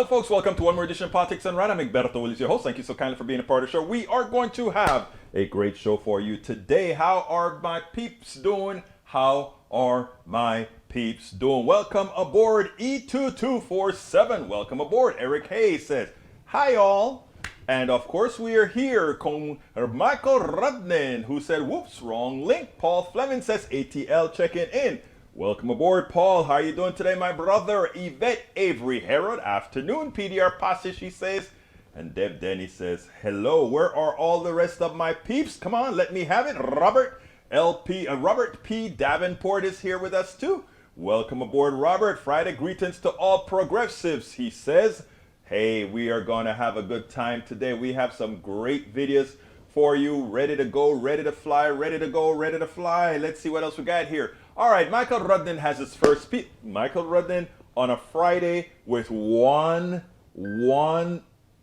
Hello, folks. Welcome to one more edition of Politics and Run. I'm Egberto Willis, your host. Thank you so kindly for being a part of the show. We are going to have a great show for you today. How are my peeps doing? How are my peeps doing? Welcome aboard E2247. Welcome aboard. Eric Hayes says, hi, all. And of course, we are here con Michael Rudnin, who said, whoops, wrong link. Paul Fleming says, ATL checking in. Welcome aboard, Paul. How are you doing today, my brother? Yvette Avery Herod, afternoon. PDR Posse, she says. And Deb Denny says, hello. Where are all the rest of my peeps? Come on, let me have it. Robert P. Davenport is here with us, too. Welcome aboard, Robert. Friday greetings to all progressives, he says. Hey, we are going to have a good time today. We have some great videos for you. Ready to go, ready to fly, ready to go, ready to fly. Let's see what else we got here. All right, Michael Rudnin has his first speech. Michael Rudnin on a Friday with one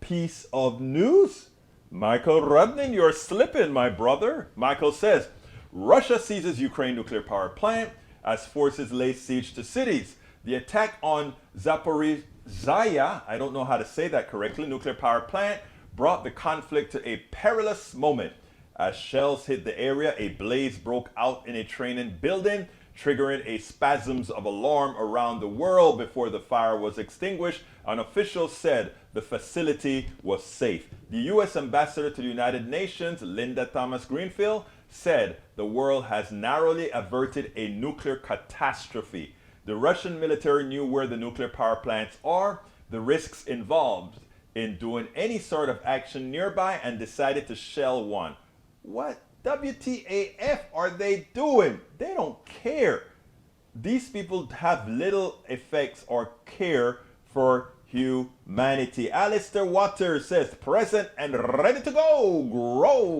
piece of news. Michael Rudnin, you're slipping, my brother. Michael says, Russia seizes Ukraine nuclear power plant as forces lay siege to cities. The attack on Zaporizhzhia, I don't know how to say that correctly, nuclear power plant, brought the conflict to a perilous moment. As shells hit the area, a blaze broke out in a training building, triggering a spasms of alarm around the world. Before the fire was extinguished, an official said the facility was safe. The U.S. ambassador to the United Nations, Linda Thomas-Greenfield, said the world has narrowly averted a nuclear catastrophe. The Russian military knew where the nuclear power plants are, the risks involved in doing any sort of action nearby, and decided to shell one. What WTAF are they doing? They don't care. These people have little effects or care for humanity. Alistair Waters says, present and ready to go.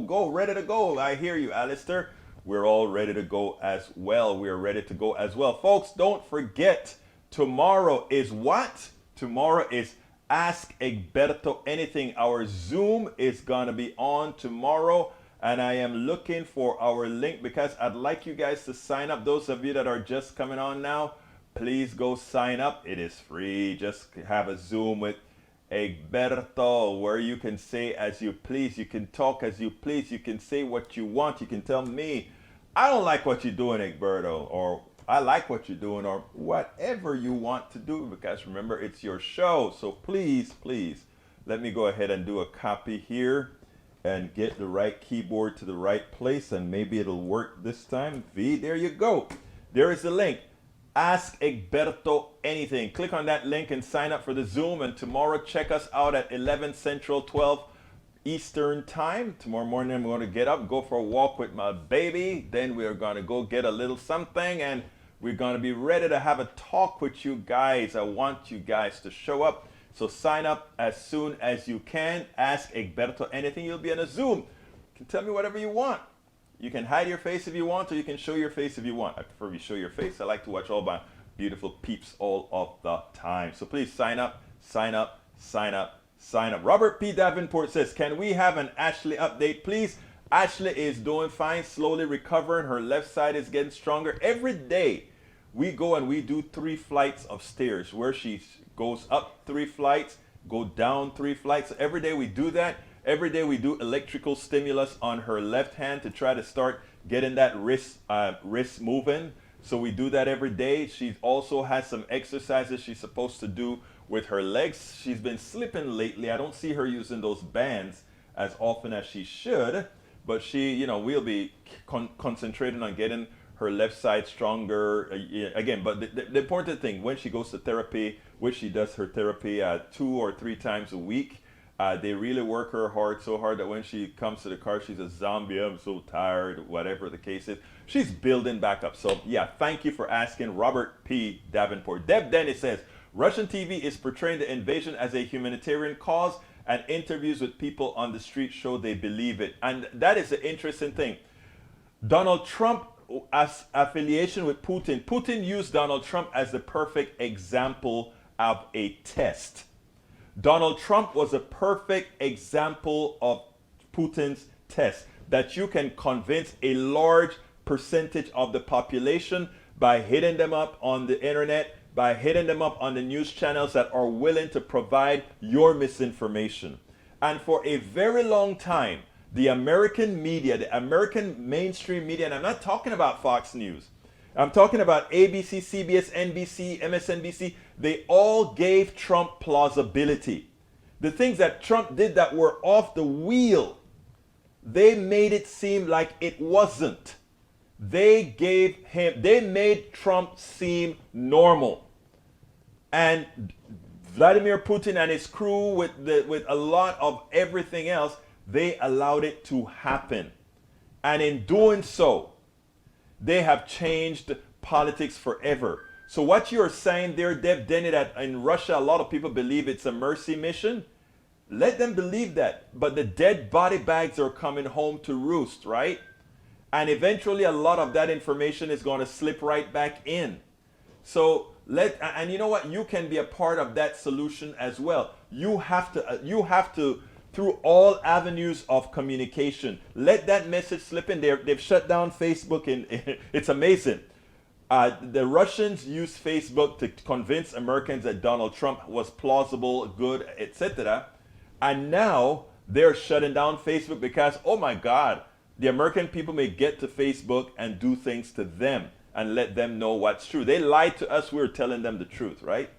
Go, ready to go. I hear you, Alistair. We're all ready to go as well. We are ready to go as well. Folks, don't forget, tomorrow is what? Tomorrow is Ask Egberto Anything. Our Zoom is going to be on tomorrow. And I am looking for our link because I'd like you guys to sign up. Those of you that are just coming on now, please go sign up. It is free. Just have a Zoom with Egberto where you can say as you please. You can talk as you please. You can say what you want. You can tell me, I don't like what you're doing, Egberto, or I like what you're doing, or whatever you want to do, because remember, it's your show. So please, please, let me go ahead and do a copy here and get the right keyboard to the right place, and maybe it'll work this time. There you go. There is the link. Ask Egberto Anything. Click on that link and sign up for the Zoom. And tomorrow, check us out at 11 Central, 12 Eastern Time. Tomorrow morning, I'm going to get up, go for a walk with my baby. Then we're going to go get a little something, and we're going to be ready to have a talk with you guys. I want you guys to show up. So sign up as soon as you can. Ask Egberto Anything. You'll be on a Zoom. You can tell me whatever you want. You can hide your face if you want, or you can show your face if you want. I prefer you show your face. I like to watch all my beautiful peeps all of the time. So please sign up, sign up, sign up, sign up. Robert P. Davenport says, can we have an Ashley update, please? Ashley is doing fine, slowly recovering. Her left side is getting stronger. Every day we go and we do 3 flights of stairs where she goes up 3 flights, go down 3 flights. Every day we do that. Every day we do electrical stimulus on her left hand to try to start getting that wrist moving. So we do that every day. She also has some exercises she's supposed to do with her legs. She's been slipping lately. I don't see her using those bands as often as she should, but she, you know, we'll be concentrating on getting her left side stronger again. But the important thing, when she goes to therapy, which she does her therapy 2 or 3 times a week, they really work her hard, so hard that when she comes to the car, she's a zombie. I'm so tired, whatever the case is. She's building back up. So yeah, thank you for asking, Robert P. Davenport. Deb Dennis says, Russian TV is portraying the invasion as a humanitarian cause, and interviews with people on the street show they believe it. And that is the interesting thing. Donald Trump, as affiliation with Putin. Putin used Donald Trump as the perfect example of a test. Donald Trump was a perfect example of Putin's test, that you can convince a large percentage of the population by hitting them up on the internet, by hitting them up on the news channels that are willing to provide your misinformation. And for a very long time, the American media, the American mainstream media, and I'm not talking about Fox News, I'm talking about ABC, CBS, NBC, MSNBC, they all gave Trump plausibility. The things that Trump did that were off the wheel, they made it seem like it wasn't. They made Trump seem normal. And Vladimir Putin and his crew with a lot of everything else, they allowed it to happen. And in doing so, they have changed politics forever. So what you're saying there, Deb Denny, that in Russia a lot of people believe it's a mercy mission, let them believe that. But the dead body bags are coming home to roost, right? And eventually a lot of that information is going to slip right back in. So and you know what? You can be a part of that solution as well. You have to, through all avenues of communication, let that message slip in there. They've shut down Facebook, and it's amazing. The Russians used Facebook to convince Americans that Donald Trump was plausible, good, etc. And now they're shutting down Facebook because, oh my God, the American people may get to Facebook and do things to them and let them know what's true. They lied to us. We're telling them the truth, right?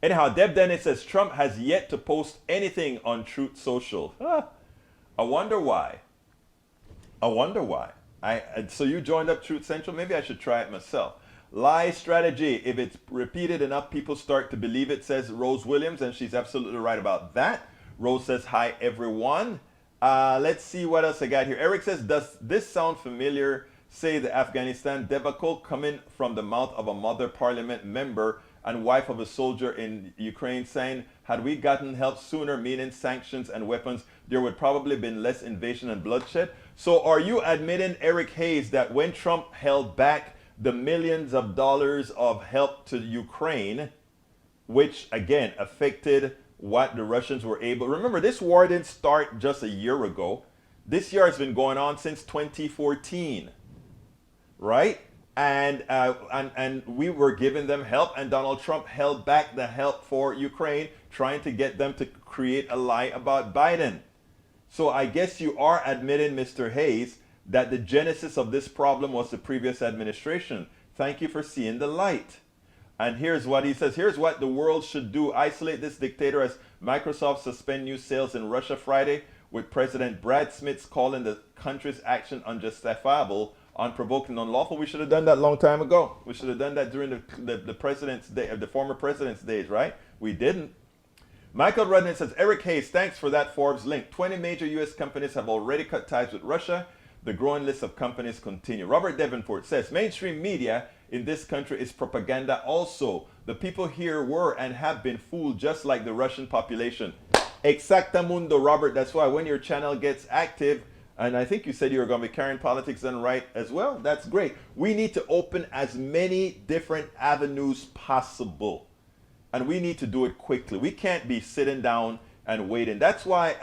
Anyhow, Deb Dennis says Trump has yet to post anything on Truth Social. I wonder why. So you joined up Truth Central? Maybe I should try it myself. Lie strategy. If it's repeated enough, people start to believe it, says Rose Williams, and she's absolutely right about that. Rose says, hi, everyone. Let's see what else I got here. Eric says, does this sound familiar? Say the Afghanistan debacle coming from the mouth of a mother parliament member and wife of a soldier in Ukraine, saying, had we gotten help sooner, meaning sanctions and weapons, there would probably been less invasion and bloodshed. So are you admitting, Eric Hayes, that when Trump held back the millions of dollars of help to Ukraine, which again affected what the Russians were able, remember this war didn't start just a year ago. This year has been going on since 2014, right? And we were giving them help, and Donald Trump held back the help for Ukraine, trying to get them to create a lie about Biden. So I guess you are admitting, Mr. Hayes, that the genesis of this problem was the previous administration. Thank you for seeing the light. And here's what he says. Here's what the world should do. Isolate this dictator as Microsoft suspend new sales in Russia Friday, with President Brad Smith calling the country's action unjustifiable, unprovoked and unlawful. We should have done that a long time ago. We should have done that during the president's day, the former president's days, right? We didn't. Michael Rudman says, Eric Hayes, thanks for that Forbes link. 20 major U.S. companies have already cut ties with Russia. The growing list of companies continue. Robert Davenport says, mainstream media in this country is propaganda also. The people here were and have been fooled just like the Russian population. Exactamundo, Robert. That's why when your channel gets active, and I think you said you were going to be carrying Politics Done Right as well. That's great. We need to open as many different avenues possible. And we need to do it quickly. We can't be sitting down and waiting. That's why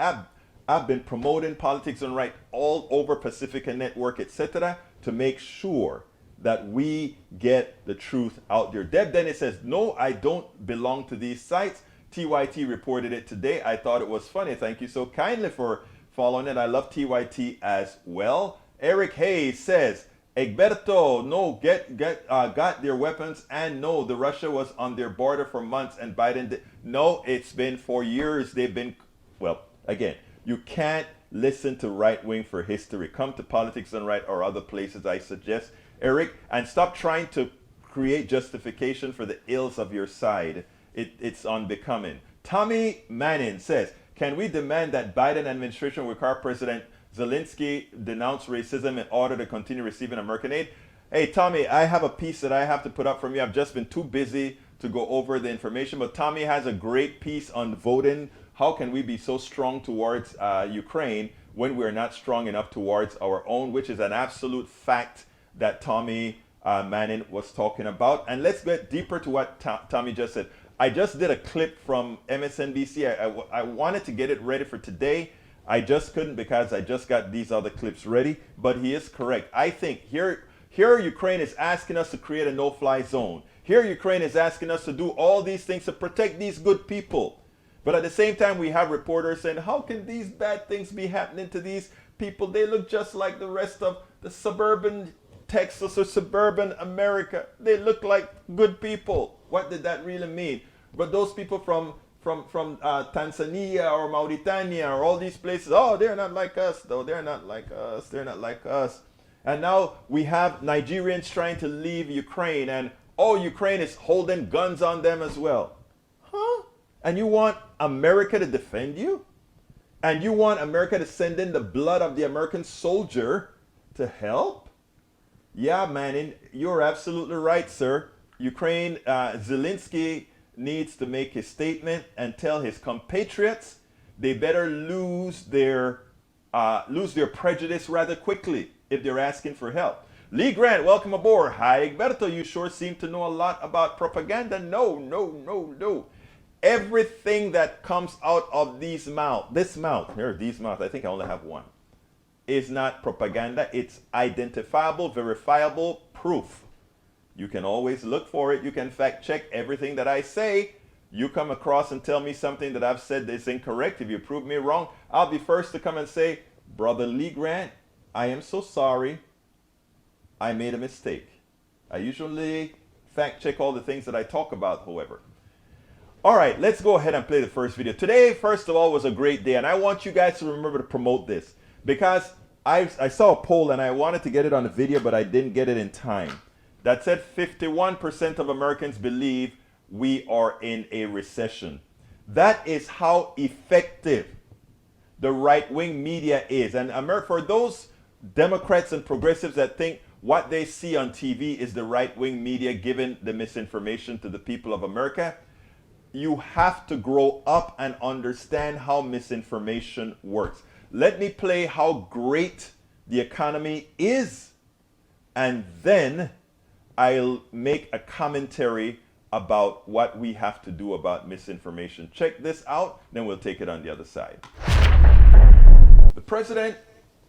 I've been promoting Politics Done Right all over Pacifica Network, etc., to make sure that we get the truth out there. Deb Dennis says, no, I don't belong to these sites. TYT reported it today. I thought it was funny. Thank you so kindly for following it. I love TYT as well. Eric Hayes says, Egberto, no, got their weapons, and no, the Russia was on their border for months, and Biden did. No, it's been for years. They've been, well, again, you can't listen to right wing for history. Come to Politics Done Right or other places, I suggest, Eric, and stop trying to create justification for the ills of your side. It's unbecoming. Tommy Manning says, can we demand that Biden administration require President Zelensky denounce racism in order to continue receiving American aid? Hey, Tommy, I have a piece that I have to put up from you. I've just been too busy to go over the information, but Tommy has a great piece on voting. How can we be so strong towards Ukraine when we're not strong enough towards our own, which is an absolute fact that Tommy Manning was talking about. And let's get deeper to what Tommy just said. I just did a clip from MSNBC. I wanted to get it ready for today. I just couldn't because I just got these other clips ready. But he is correct. I think Here, Ukraine is asking us to create a no-fly zone. Here, Ukraine is asking us to do all these things to protect these good people. But at the same time, we have reporters saying, how can these bad things be happening to these people? They look just like the rest of the suburban Texas or suburban America. They look like good people. What did that really mean? But those people from Tanzania or Mauritania or all these places, oh, they're not like us, though. They're not like us. They're not like us. And now we have Nigerians trying to leave Ukraine, and oh, Ukraine is holding guns on them as well. Huh? And you want America to defend you? And you want America to send in the blood of the American soldier to help? Yeah, man, you're absolutely right, sir. Ukraine, Zelensky needs to make his statement and tell his compatriots they better lose their prejudice rather quickly if they're asking for help. Lee Grant, welcome aboard. Hi, Egberto, you sure seem to know a lot about propaganda. No. Everything that comes out of these mouths, I think I only have one, is not propaganda. It's identifiable, verifiable proof. You can always look for it. You can fact check everything that I say. You come across and tell me something that I've said that's incorrect. If you prove me wrong, I'll be first to come and say, Brother Lee Grant, I am so sorry. I made a mistake. I usually fact check all the things that I talk about, however. All right, let's go ahead and play the first video. Today, first of all, was a great day, and I want you guys to remember to promote this because I saw a poll and I wanted to get it on the video, but I didn't get it in time. That said 51% of Americans believe we are in a recession. That is how effective the right-wing media is. And for those Democrats and progressives that think what they see on TV is the right-wing media giving the misinformation to the people of America, you have to grow up and understand how misinformation works. Let me play how great the economy is, and then I'll make a commentary about what we have to do about misinformation. Check this out, then we'll take it on the other side. The president,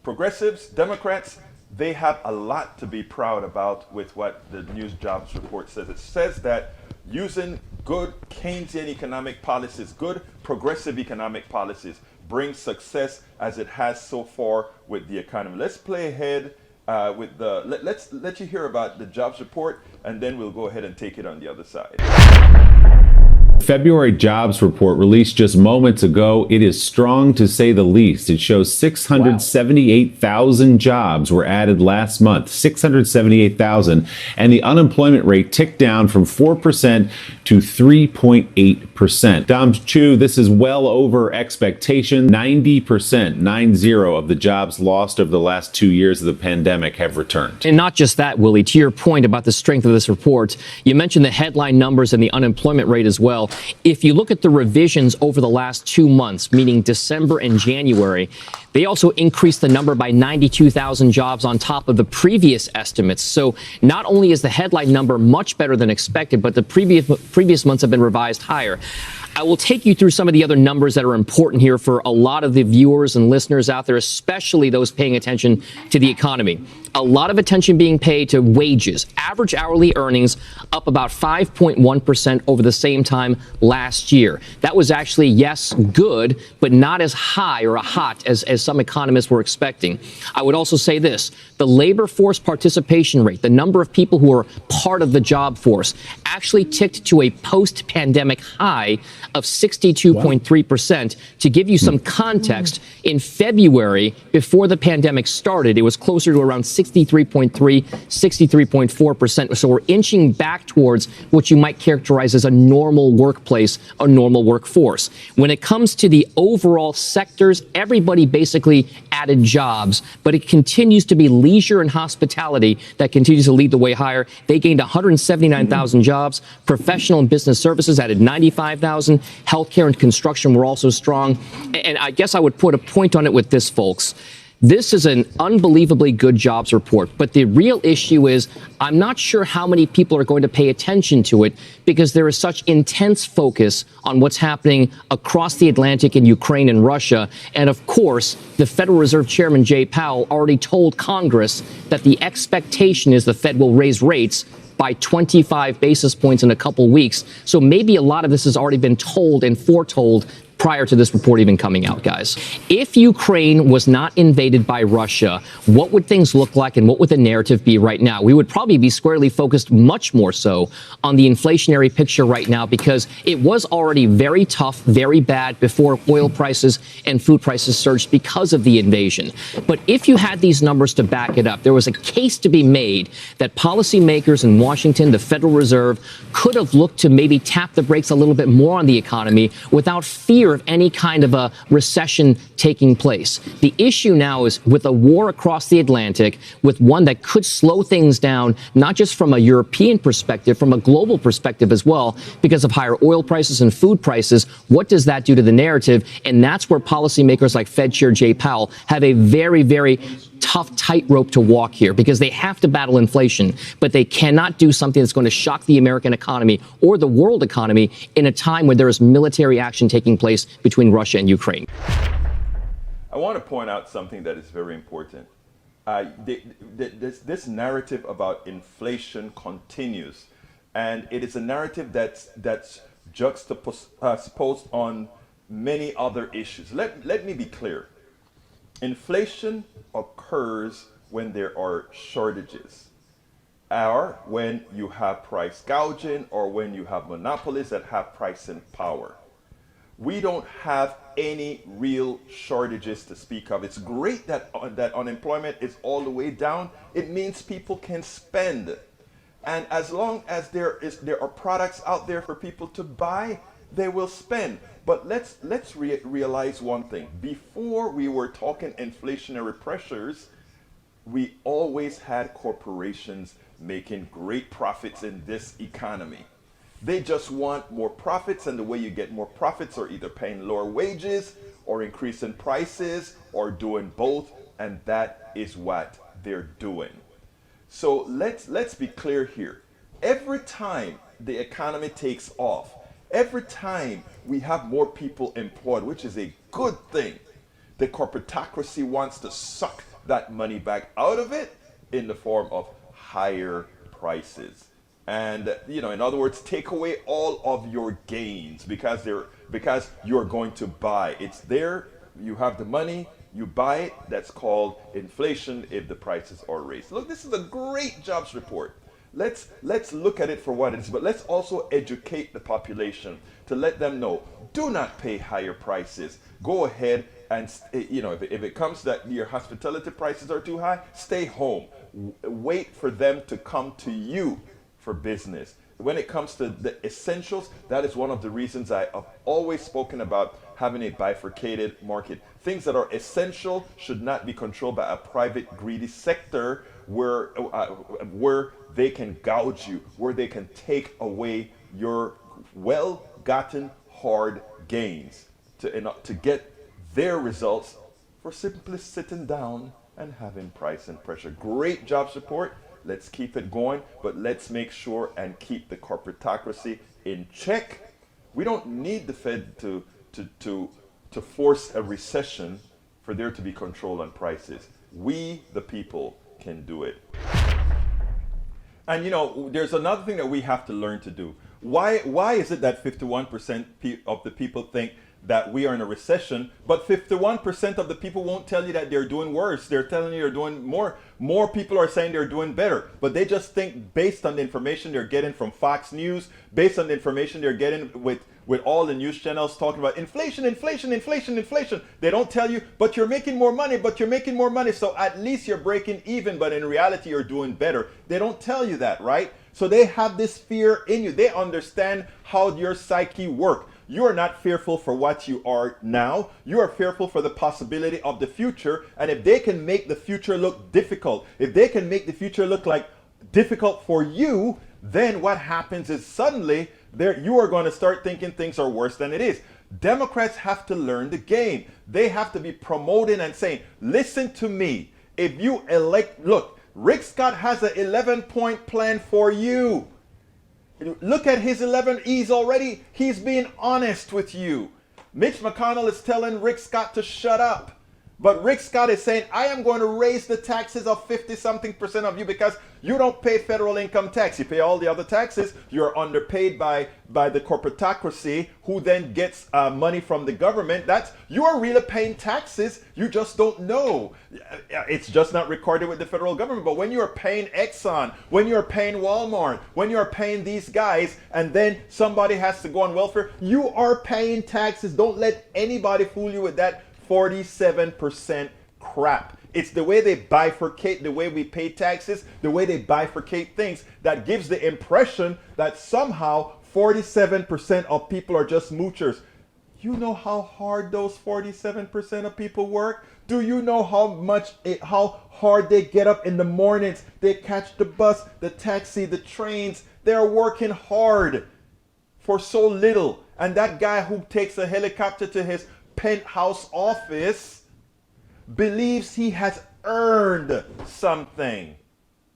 progressives, Democrats, they have a lot to be proud about with what the News Jobs Report says. It says that using good Keynesian economic policies, good progressive economic policies, brings success as it has so far with the economy. Let's play ahead with the, let's let you hear about the jobs report, and then we'll go ahead and take it on the other side. February jobs report released just moments ago. It is strong to say the least. It shows 678,000 jobs were added last month, 678,000, and the unemployment rate ticked down from 4% to 3.8%. Dom Chu, this is well over expectation. 90%, 90 of the jobs lost over the last 2 years of the pandemic have returned. And not just that, Willie, to your point about the strength of this report, you mentioned the headline numbers and the unemployment rate as well. If you look at the revisions over the last 2 months, meaning December and January, they also increased the number by 92,000 jobs on top of the previous estimates. So not only is the headline number much better than expected, but the previous months have been revised higher. I will take you through some of the other numbers that are important here for a lot of the viewers and listeners out there, especially those paying attention to the economy. A lot of attention being paid to wages. Average hourly earnings up about 5.1% over the same time last year. That was actually, yes, good, but not as high or hot as some economists were expecting. I would also say this, the labor force participation rate, the number of people who are part of the job force, actually ticked to a post-pandemic high of 62.3%. To give you some context, in February, before the pandemic started, it was closer to around 63.3, 63.4%. So we're inching back towards what you might characterize as a normal workplace, a normal workforce. When it comes to the overall sectors, everybody basically added jobs, but it continues to be leisure and hospitality that continues to lead the way higher. They gained 179,000 jobs. Professional and business services added 95,000. Healthcare and construction were also strong. And I guess I would put a point on it with this, folks. This is an unbelievably good jobs report, but the real issue is I'm not sure how many people are going to pay attention to it because there is such intense focus on what's happening across the Atlantic in Ukraine and Russia. And of course, the Federal Reserve Chairman Jay Powell already told Congress that the expectation is the Fed will raise rates by 25 basis points in a couple weeks. So maybe a lot of this has already been told and foretold prior to this report even coming out, guys. If Ukraine was not invaded by Russia, what would things look like and what would the narrative be right now? We would probably be squarely focused much more so on the inflationary picture right now because it was already very tough, very bad before oil prices and food prices surged because of the invasion. But if you had these numbers to back it up, there was a case to be made that policymakers in Washington, the Federal Reserve, could have looked to maybe tap the brakes a little bit more on the economy without fear of any kind of a recession taking place. The issue now is with a war across the Atlantic, with one that could slow things down, not just from a European perspective, from a global perspective as well, because of higher oil prices and food prices. What does that do to the narrative? And that's where policymakers like Fed Chair Jay Powell have a very, very tough tightrope to walk here because they have to battle inflation, but they cannot do something that's going to shock the American economy or the world economy in a time when there is military action taking place between Russia and Ukraine. I want to point out something that is very important. This narrative about inflation continues, and it is a narrative that's juxtaposed on many other issues. Let me be clear. Inflation occurs when there are shortages, or when you have price gouging, or when you have monopolies that have pricing power. We don't have any real shortages to speak of. It's great that unemployment is all the way down. It means people can spend. And as long as there are products out there for people to buy, they will spend. But let's realize one thing. Before we were talking inflationary pressures, we always had corporations making great profits in this economy. They just want more profits, and the way you get more profits are either paying lower wages or increasing prices or doing both, and that is what they're doing. So let's be clear here. Every time the economy takes off, every time we have more people employed, which is a good thing, the corporatocracy wants to suck that money back out of it in the form of higher prices. And, in other words, take away all of your gains because you're going to buy. It's there, you have the money, you buy it. That's called inflation if the prices are raised. Look, this is a great jobs report. Let's look at it for what it is, but let's also educate the population to let them know, do not pay higher prices. Go ahead and, if it comes that your hospitality prices are too high, stay home. Wait for them to come to you for business. When it comes to the essentials, that is one of the reasons I have always spoken about having a bifurcated market. Things that are essential should not be controlled by a private greedy sector where they can gouge you, where they can take away your well-gotten hard gains to get their results for simply sitting down and having price and pressure. Great jobs report. Let's keep it going, but let's make sure and keep the corporatocracy in check. We don't need the Fed to force a recession for there to be control on prices. We, the people, can do it. And there's another thing that we have to learn to do. Why is it that 51% of the people think that we are in a recession, but 51% of the people won't tell you that they're doing worse? They're telling you they're doing more. More people are saying they're doing better, but they just think based on the information they're getting from Fox News, based on the information they're getting with all the news channels talking about inflation. They don't tell you, but you're making more money, so at least you're breaking even, but in reality you're doing better. They don't tell you that, right? So they have this fear in you. They understand how your psyche works. You are not fearful for what you are now. You are fearful for the possibility of the future. And if they can make the future look difficult, if they can make the future look like difficult for you, then what happens is suddenly you are going to start thinking things are worse than it is. Democrats have to learn the game. They have to be promoting and saying, listen to me. If you elect, look, Rick Scott has an 11-point plan for you. Look at his 11. He's being honest with you. Mitch McConnell is telling Rick Scott to shut up. But Rick Scott is saying, I am going to raise the taxes of 50-something% of you because you don't pay federal income tax. You pay all the other taxes. You're underpaid by the corporatocracy, who then gets money from the government. You are really paying taxes. You just don't know. It's just not recorded with the federal government. But when you're paying Exxon, when you're paying Walmart, when you're paying these guys, and then somebody has to go on welfare, you are paying taxes. Don't let anybody fool you with that 47% crap. It's the way they bifurcate, the way we pay taxes, the way they bifurcate things that gives the impression that somehow 47% of people are just moochers. You know how hard those 47% of people work? Do you know how hard they get up in the mornings? They catch the bus, the taxi, the trains. They're working hard for so little. And that guy who takes a helicopter to his penthouse office believes he has earned something.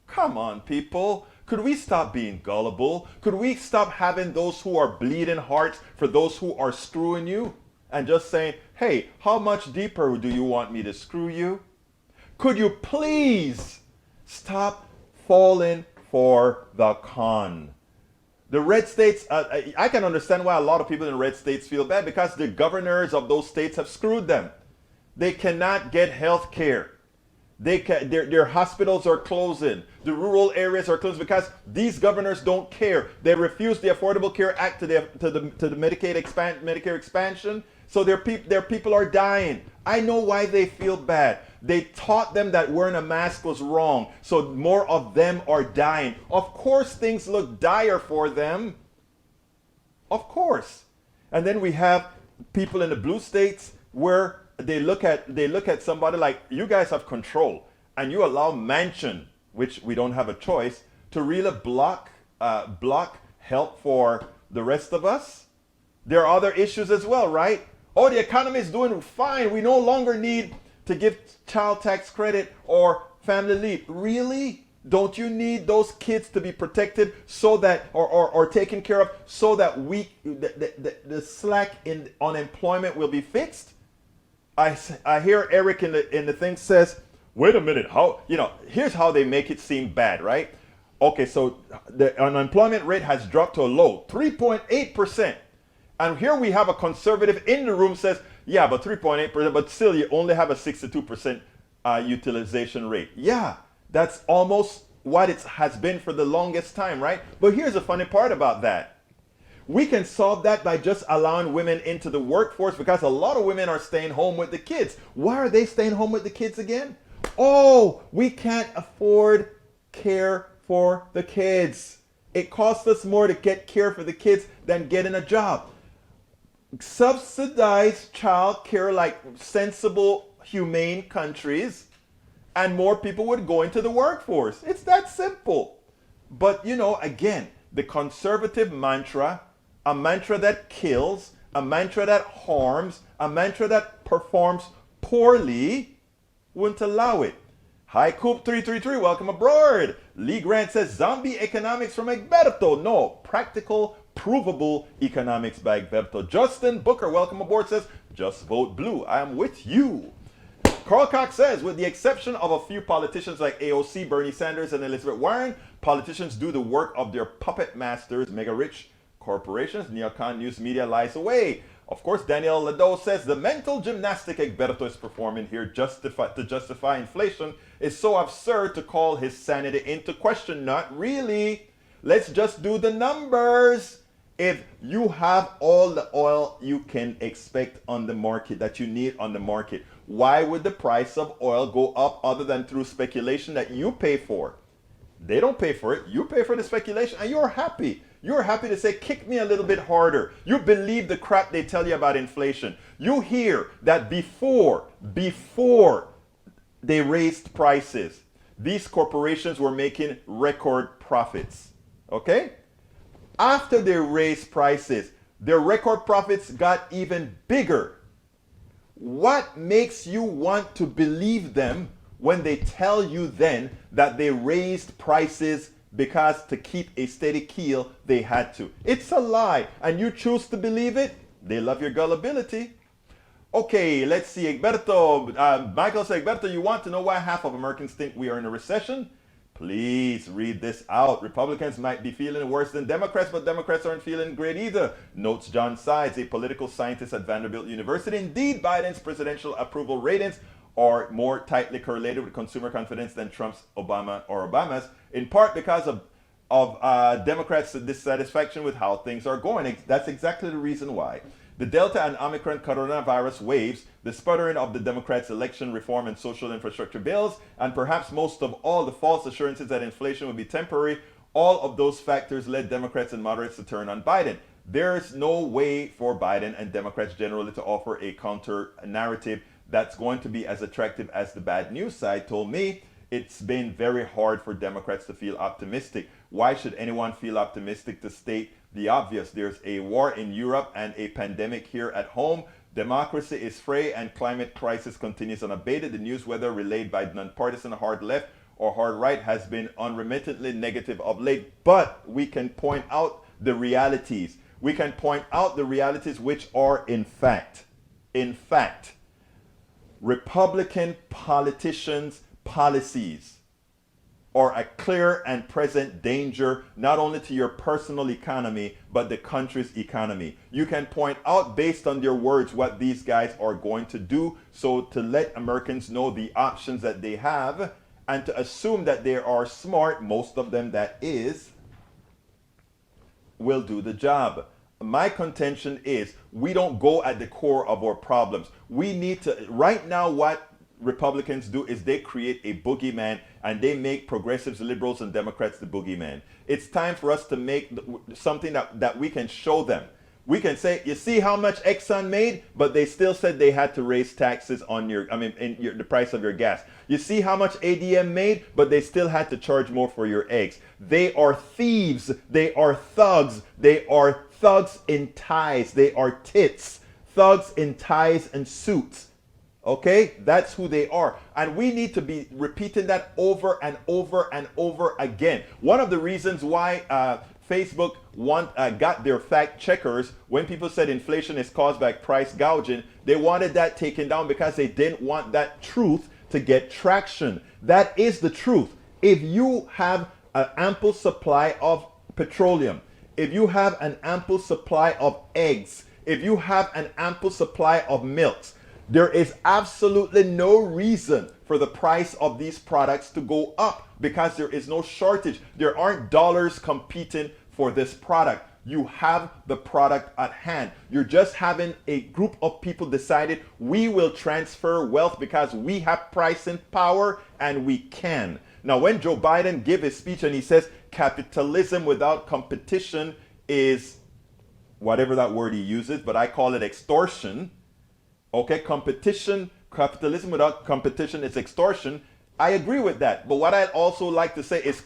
Come on, people. Could we stop being gullible? Could we stop having those who are bleeding hearts for those who are screwing you? And just saying, hey, how much deeper do you want me to screw you? Could you please stop falling for the con? The red states, I can understand why a lot of people in red states feel bad, because the governors of those states have screwed them. They cannot get health care. Their hospitals are closing. The rural areas are closed because these governors don't care. They refused the Affordable Care Act to the Medicare expansion. So their people are dying. I know why they feel bad. They taught them that wearing a mask was wrong, so more of them are dying. Of course things look dire for them. Of course. And then we have people in the blue states where they look at somebody like, you guys have control, and you allow Manchin, which we don't have a choice, to really block help for the rest of us. There are other issues as well, right? Oh, the economy is doing fine. We no longer need to give child tax credit or family leave. Really? Don't you need those kids to be protected so that, or taken care of, so that the slack in unemployment will be fixed? I hear Eric in the thing says, wait a minute, here's how they make it seem bad, right? Okay, so the unemployment rate has dropped to a low, 3.8%. And here we have a conservative in the room says, yeah, but 3.8%, but still you only have a 62% utilization rate. Yeah, that's almost what it has been for the longest time, right? But here's the funny part about that. We can solve that by just allowing women into the workforce, because a lot of women are staying home with the kids. Why are they staying home with the kids again? Oh, we can't afford care for the kids. It costs us more to get care for the kids than getting a job. Subsidize child care like sensible, humane countries, and more people would go into the workforce. It's that simple. But again, the conservative mantra, a mantra that kills, a mantra that harms, a mantra that performs poorly, wouldn't allow it. Hi Coop 333, welcome aboard. Lee Grant says zombie economics from Egberto. No, practical, provable economics by Egberto. Justin Booker, welcome aboard, says just vote blue. I am with you. Carl Cox says, with the exception of a few politicians like AOC, Bernie Sanders, and Elizabeth Warren, politicians do the work of their puppet masters, mega rich corporations. Neocon news media lies away. Of course, Daniel Lado says the mental gymnastic Egberto is performing here to justify inflation is so absurd to call his sanity into question. Not really. Let's just do the numbers. If you have all the oil you can expect on the market, that you need on the market, why would the price of oil go up other than through speculation that you pay for? They don't pay for it. You pay for the speculation, and you're happy. You're happy to say, kick me a little bit harder. You believe the crap they tell you about inflation. You hear that before they raised prices, these corporations were making record profits. Okay? After they raised prices, Their record profits got even bigger. What makes you want to believe them when they tell you then that they raised prices because to keep a steady keel they had to? It's a lie, and you choose to believe it. They love your gullibility. Okay, let's see. Egberto, Michael said, Egberto, you want to know why half of Americans think we are in a recession? Please read this out. Republicans might be feeling worse than Democrats, but Democrats aren't feeling great either, notes John Sides, a political scientist at Vanderbilt University. Indeed, Biden's presidential approval ratings are more tightly correlated with consumer confidence than Trump's Obama's, in part because of Democrats' dissatisfaction with how things are going. That's exactly the reason why. The Delta and Omicron coronavirus waves, the sputtering of the Democrats' election reform and social infrastructure bills, and perhaps most of all, the false assurances that inflation would be temporary, all of those factors led Democrats and moderates to turn on Biden. There's no way for Biden and Democrats generally to offer a counter narrative that's going to be as attractive as the bad news side told me. It's been very hard for Democrats to feel optimistic. Why should anyone feel optimistic? To state the obvious, there's a war in Europe and a pandemic here at home. Democracy is frail and climate crisis continues unabated. The news, whether relayed by nonpartisan hard left or hard right, has been unremittingly negative of late. But we can point out the realities. We can point out the realities which are in fact, Republican politicians' policies are a clear and present danger not only to your personal economy but the country's economy. You can point out based on their words what these guys are going to do, so to let Americans know the options that they have and to assume that they are smart, most of them that is, will do the job. My contention is we don't go at the core of our problems. We need to, right now what Republicans do is they create a boogeyman and they make progressives, liberals, and Democrats the boogeyman. It's time for us to make something that we can show them. We can say, you see how much Exxon made, but they still said they had to raise taxes on the price of your gas. You see how much ADM made, but they still had to charge more for your eggs. They are thieves. They are thugs. They are thugs in ties. They are tits. Thugs in ties and suits. Okay, that's who they are. And we need to be repeating that over and over and over again. One of the reasons why Facebook got their fact checkers when people said inflation is caused by price gouging, they wanted that taken down because they didn't want that truth to get traction. That is the truth. If you have an ample supply of petroleum, if you have an ample supply of eggs, if you have an ample supply of milks, there is absolutely no reason for the price of these products to go up because there is no shortage. There aren't dollars competing for this product. You have the product at hand. You're just having a group of people decided we will transfer wealth because we have pricing power and we can. Now, when Joe Biden gave his speech and he says capitalism without competition is whatever that word he uses, but I call it extortion. Okay, capitalism without competition is extortion. I agree with that. But what I'd also like to say is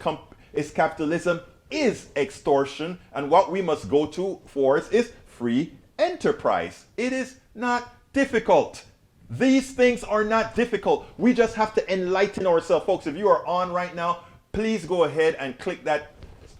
capitalism is extortion. And what we must go to for is free enterprise. It is not difficult. These things are not difficult. We just have to enlighten ourselves. Folks, if you are on right now, please go ahead and click that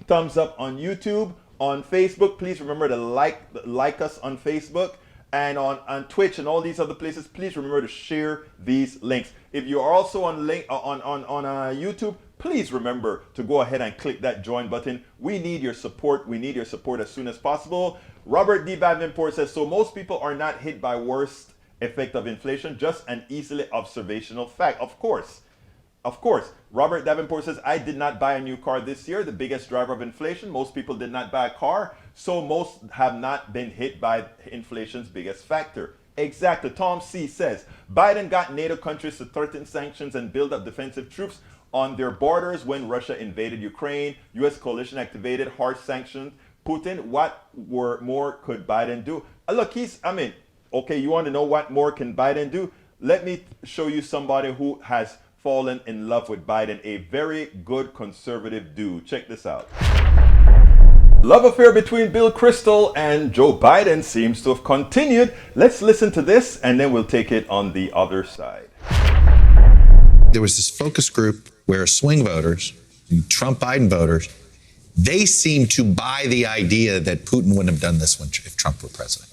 thumbs up on YouTube, on Facebook. Please remember to like us on Facebook. And on Twitch and all these other places, please remember to share these links. If you are also on YouTube, please remember to go ahead and click that join button. We need your support. We need your support as soon as possible. Robert D. Davenport says, so most people are not hit by worst effect of inflation, just an easily observational fact. Of course. Robert Davenport says, I did not buy a new car this year, the biggest driver of inflation. Most people did not buy a car, so most have not been hit by inflation's biggest factor. Exactly. Tom C. says, Biden got NATO countries to threaten sanctions and build up defensive troops on their borders when Russia invaded Ukraine. U.S. coalition activated harsh sanctions. Putin, what more could Biden do? Look, okay, you want to know what more can Biden do? Let me show you somebody who has fallen in love with Biden, a very good conservative dude. Check this out. Love affair between Bill Kristol and Joe Biden seems to have continued. Let's listen to this and then we'll take it on the other side. There was this focus group where swing voters, Trump Biden voters, they seem to buy the idea that Putin wouldn't have done this if Trump were president.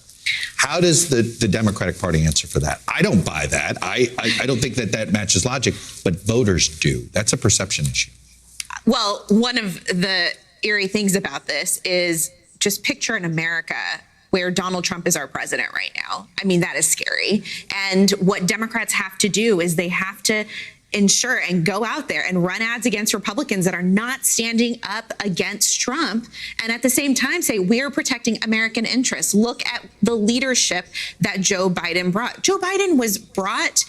How does the Democratic Party answer for that? I don't buy that. I don't think that matches logic, but voters do. That's a perception issue. Well, one of the eerie things about this is just picture in America where Donald Trump is our president right now. I mean, that is scary. And what Democrats have to do is they have to ensure and go out there and run ads against Republicans that are not standing up against Trump, and at the same time say we're protecting American interests. Look at the leadership that Joe Biden brought. Joe Biden was brought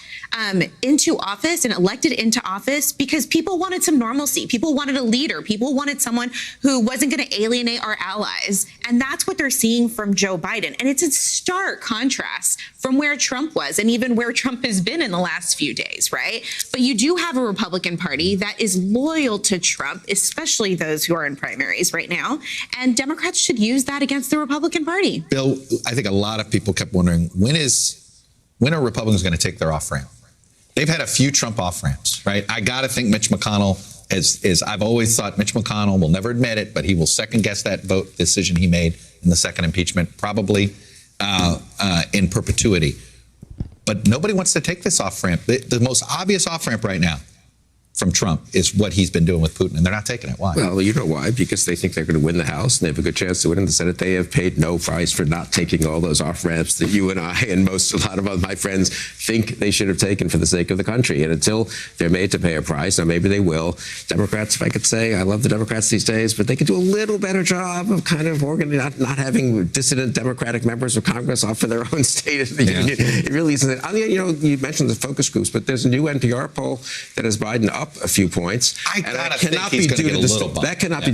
into office and elected into office because people wanted some normalcy. People wanted a leader. People wanted someone who wasn't going to alienate our allies. And that's what they're seeing from Joe Biden. And it's a stark contrast from where Trump was and even where Trump has been in the last few days, right? But you do have a Republican Party that is loyal to Trump, especially those who are in primaries right now. And Democrats should use that against the Republican Party. Bill, I think a lot of people kept wondering, when are Republicans going to take their off-ramp? They've had a few Trump off-ramps, right? I got to think Mitch McConnell, as I've always thought, Mitch McConnell will never admit it, but he will second-guess that vote decision he made in the second impeachment, probably in perpetuity. But nobody wants to take this off-ramp. The most obvious off-ramp right now from Trump is what he's been doing with Putin, and they're not taking it. Why? Well, you know why? Because they think they're going to win the House, and they have a good chance to win in the Senate. They have paid no price for not taking all those off-ramps that you and I and a lot of my friends think they should have taken for the sake of the country. And until they're made to pay a price, now maybe they will. Democrats, if I could say, I love the Democrats these days, but they could do a little better job of kind of not having dissident Democratic members of Congress off for their own state of the union. It really isn't. I mean, you mentioned the focus groups, but there's a new NPR poll that has Biden up a few points. That cannot be due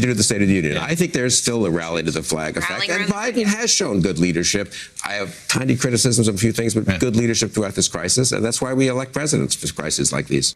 to the State of the Union. Yeah. I think there's still a rally to the flag effect. And Biden has shown good leadership. I have tiny criticisms of a few things, but good leadership throughout this crisis. And that's why we elect presidents for crises like these.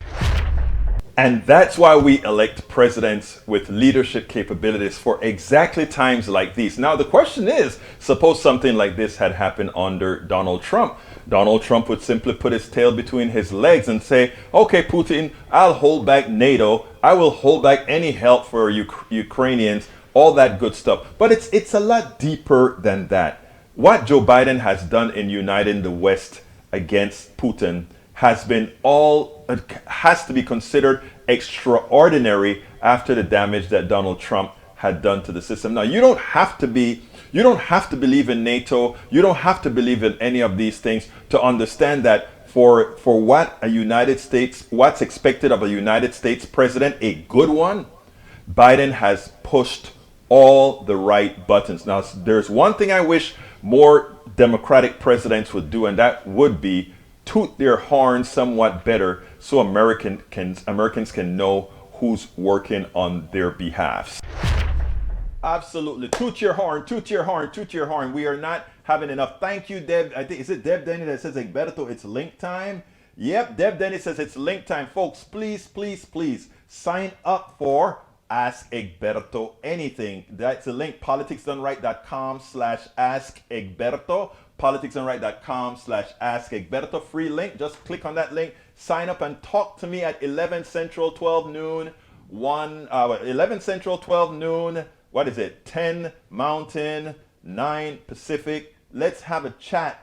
And that's why we elect presidents with leadership capabilities for exactly times like these. Now, the question is, suppose something like this had happened under Donald Trump. Donald Trump would simply put his tail between his legs and say, okay, Putin, I'll hold back NATO. I will hold back any help for Ukrainians, all that good stuff. But it's a lot deeper than that. What Joe Biden has done in uniting the West against Putin has to be considered extraordinary after the damage that Donald Trump had done to the system. Now, you don't have to believe in NATO. You don't have to believe in any of these things to understand that for what's expected of a United States president, a good one, Biden has pushed all the right buttons. Now, there's one thing I wish more Democratic presidents would do, and that would be toot their horn somewhat better so Americans can know who's working on their behalf. Absolutely. Toot your horn, toot your horn, toot your horn. We are not having enough. Thank you, Deb. I think, is it Deb Denny that says, Egberto, it's link time? Yep, Deb Denny says it's link time. Folks, please, please, please sign up for Ask Egberto Anything. That's the link, politicsdoneright.com/Ask Egberto. politicsdoneright.com/Ask Egberto. Free link. Just click on that link. Sign up and talk to me at 11 Central, 12 noon, 11 Central, 12 noon. What is it? 10 Mountain, 9 Pacific. Let's have a chat.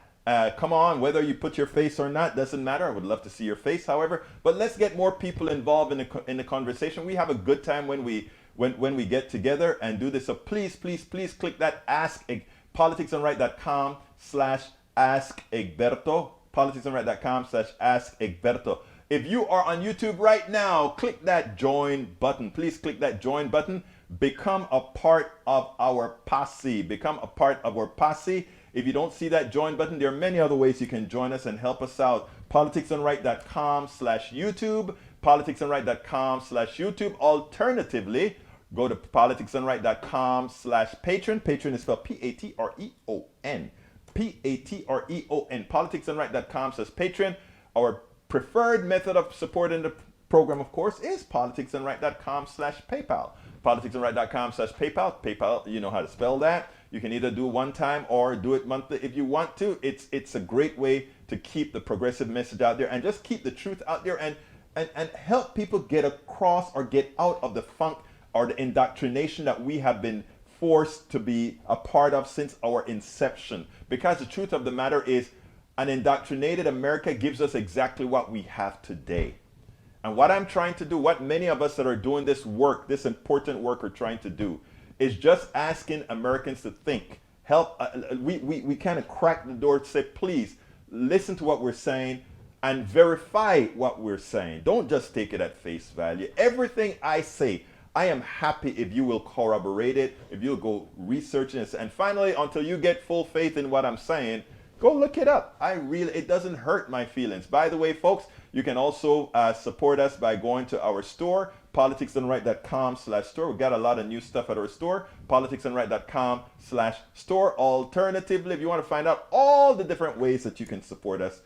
Come on, whether you put your face or not, doesn't matter. I would love to see your face, however. But let's get more people involved in the conversation. We have a good time when we get together and do this. So please, please, please click that politicsdoneright.com/Ask Egberto. politicsdoneright.com/Ask Egberto. If you are on YouTube right now, click that join button. Please click that join button. Become a part of our posse. Become a part of our posse. If you don't see that join button, there are many other ways you can join us and help us out. politicsdoneright.com/YouTube. politicsdoneright.com/YouTube. Alternatively, go to politicsdoneright.com/Patreon. Patreon is spelled Patreon. Patreon. politicsdoneright.com/Patreon. Our preferred method of supporting the program, of course, is politicsdoneright.com/PayPal. politicsandright.com/PayPal. PayPal, you know how to spell that. You can either do one time or do it monthly if you want to. It's a great way to keep the progressive message out there and just keep the truth out there and help people get across or get out of the funk or the indoctrination that we have been forced to be a part of since our inception. Because the truth of the matter is, an indoctrinated America gives us exactly what we have today. And what I'm trying to do, what many of us that are doing this work, this important work, are trying to do, is just asking Americans to think. Help. We kind of crack the door to say, please listen to what we're saying and verify what we're saying. Don't just take it at face value. Everything I say, I am happy if you will corroborate it, if you'll go research it. And finally, until you get full faith in what I'm saying, go look it up. It doesn't hurt my feelings. By the way, folks, you can also support us by going to our store, politicsandright.com/store. We've got a lot of new stuff at our store, politicsandright.com/store. Alternatively, if you want to find out all the different ways that you can support us,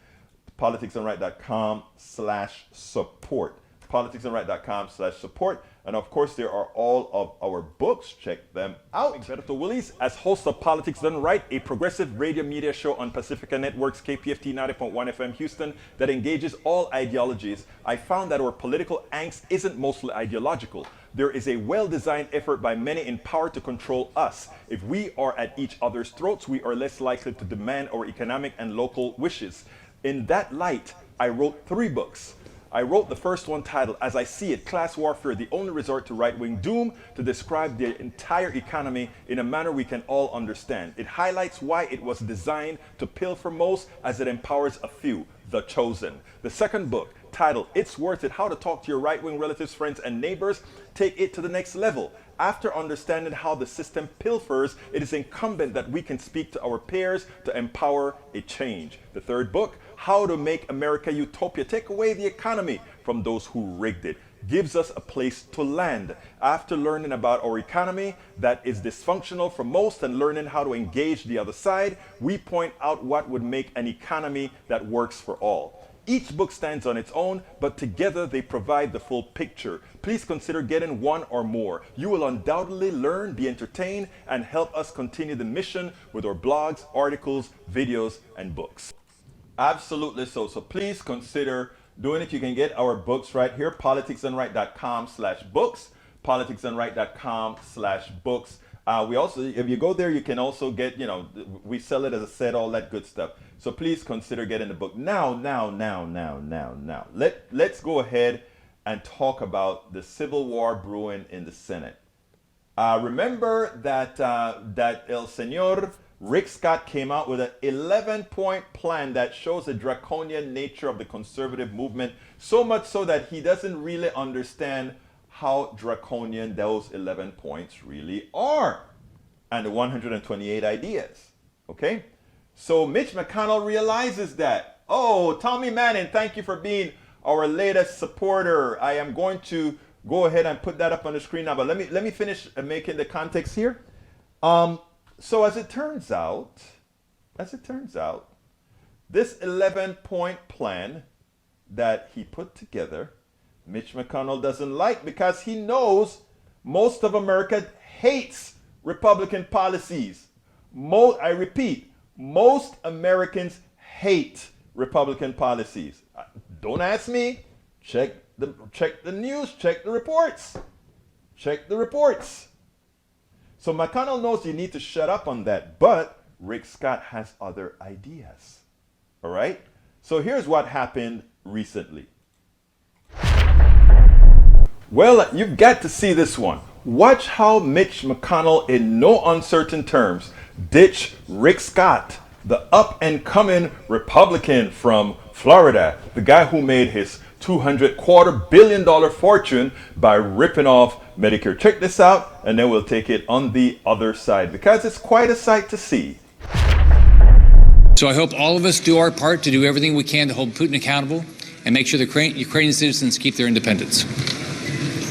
politicsandright.com/support. politicsandright.com/support. And of course, there are all of our books. Check them out. Egberto Willies, as host of Politics Done Right, a progressive radio media show on Pacifica Network's KPFT 90.1 FM Houston that engages all ideologies, I found that our political angst isn't mostly ideological. There is a well-designed effort by many in power to control us. If we are at each other's throats, we are less likely to demand our economic and local wishes. In that light, I wrote 3 books. I wrote the first one titled, As I See It, Class Warfare, the Only Resort to Right-Wing Doom, to describe the entire economy in a manner we can all understand. It highlights why it was designed to pilfer most as it empowers a few, the chosen. The second book, titled, It's Worth It, How to Talk to Your Right-Wing Relatives, Friends, and Neighbors, take it to the next level. After understanding how the system pilfers, it is incumbent that we can speak to our peers to empower a change. The third book, How to Make America Utopia, Take Away the Economy from Those Who Rigged It, gives us a place to land. After learning about our economy that is dysfunctional for most and learning how to engage the other side, we point out what would make an economy that works for all. Each book stands on its own, but together they provide the full picture. Please consider getting one or more. You will undoubtedly learn, be entertained, and help us continue the mission with our blogs, articles, videos, and books. Absolutely so. So please consider doing it. You can get our books right here, politicsandright.com/books, politicsandright.com/books. We also, if you go there, you can also get, we sell it as a set, all that good stuff. So please consider getting the book. Now. Let's go ahead and talk about the civil war brewing in the Senate. Remember that El Señor Rick Scott came out with an 11-point plan that shows the draconian nature of the conservative movement, so much so that he doesn't really understand how draconian those 11 points really are, and the 128 ideas. Okay? So Mitch McConnell realizes that. Oh, Tommy Manning, thank you for being our latest supporter. I am going to go ahead and put that up on the screen now, but let me finish making the context here. So as it turns out, this 11-point plan that he put together, Mitch McConnell doesn't like, because he knows most of America hates Republican policies. I repeat, most Americans hate Republican policies. Don't ask me. Check the news. Check the reports. Check the reports. So McConnell knows you need to shut up on that, but Rick Scott has other ideas. All right? So here's what happened recently. Well, you've got to see this one. Watch how Mitch McConnell, in no uncertain terms, ditched Rick Scott, the up-and-coming Republican from Florida, the guy who made his $225 billion fortune by ripping off Medicare. Check this out, and then we'll take it on the other side, because it's quite a sight to see. So I hope all of us do our part to do everything we can to hold Putin accountable and make sure the Ukrainian citizens keep their independence.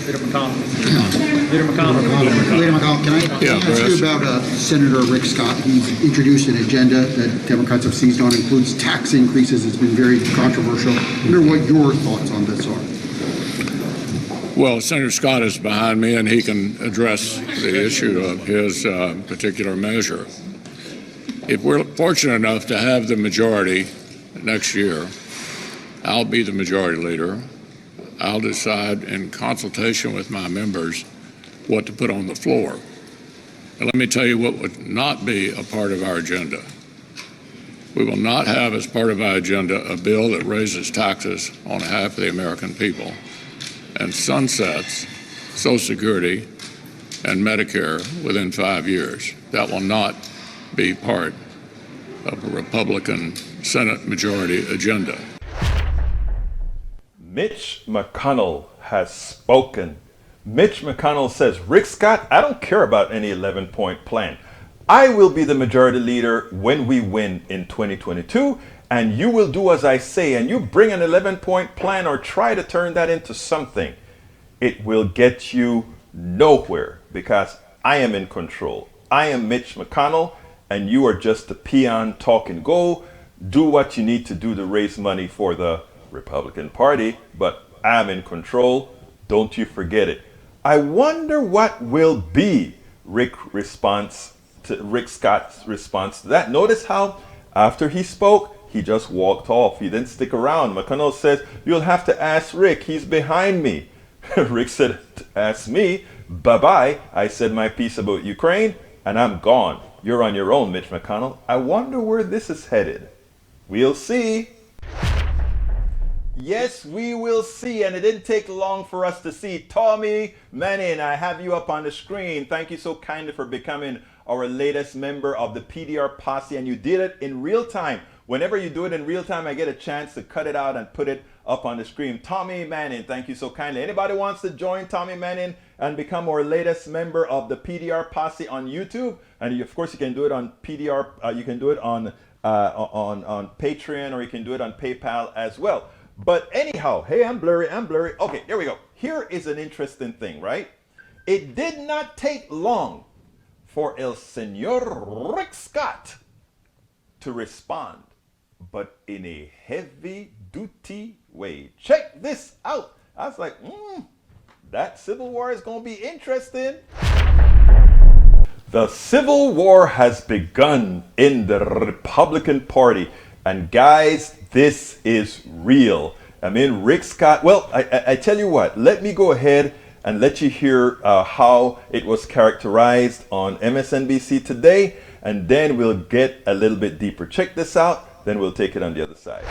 Leader McConnell, can I ask you about Senator Rick Scott? He's introduced an agenda that Democrats have seized on, includes tax increases. It's been very controversial. I wonder what your thoughts on this are. Well, Senator Scott is behind me, and he can address the issue of his particular measure. If we're fortunate enough to have the majority next year, I'll be the majority leader. I'll decide in consultation with my members what to put on the floor. And let me tell you what would not be a part of our agenda. We will not have as part of our agenda a bill that raises taxes on half of the American people and sunsets Social Security and Medicare within 5 years. That will not be part of a Republican Senate majority agenda. Mitch McConnell has spoken. Mitch McConnell says, Rick Scott, I don't care about any 11-point plan. I will be the majority leader when we win in 2022, and you will do as I say, and you bring an 11-point plan or try to turn that into something. It will get you nowhere because I am in control. I am Mitch McConnell, and you are just a peon talk and go. Do what you need to do to raise money for the Republican Party, but I'm in control. Don't you forget it. I wonder what will be Rick Scott's response to that. Notice how after he spoke, he just walked off. He didn't stick around. McConnell says, you'll have to ask Rick. He's behind me. Rick said, ask me. Bye-bye. I said my piece about Ukraine, and I'm gone. You're on your own, Mitch McConnell. I wonder where this is headed. We'll see. Yes, we will see, and it didn't take long for us to see. Tommy Manning, I have you up on the screen. Thank you so kindly for becoming our latest member of the PDR posse, and you did it in real time. Whenever you do it in real time, I get a chance to cut it out and put it up on the screen. Tommy Manning, thank you so kindly. Anybody wants to join Tommy Manning and become our latest member of the PDR posse on YouTube? And of course, you can do it on PDR. You can do it on Patreon, or you can do it on PayPal as well. But anyhow, hey, I'm blurry. Okay, there we go. Here is an interesting thing, right? It did not take long for El Señor Rick Scott to respond, but in a heavy-duty way. Check this out. I was like, that Civil War is going to be interesting. The Civil War has begun in the Republican Party. And guys, this is real. I mean, Rick Scott, well, I tell you what, let me go ahead and let you hear how it was characterized on MSNBC today, and then we'll get a little bit deeper. Check this out, then we'll take it on the other side.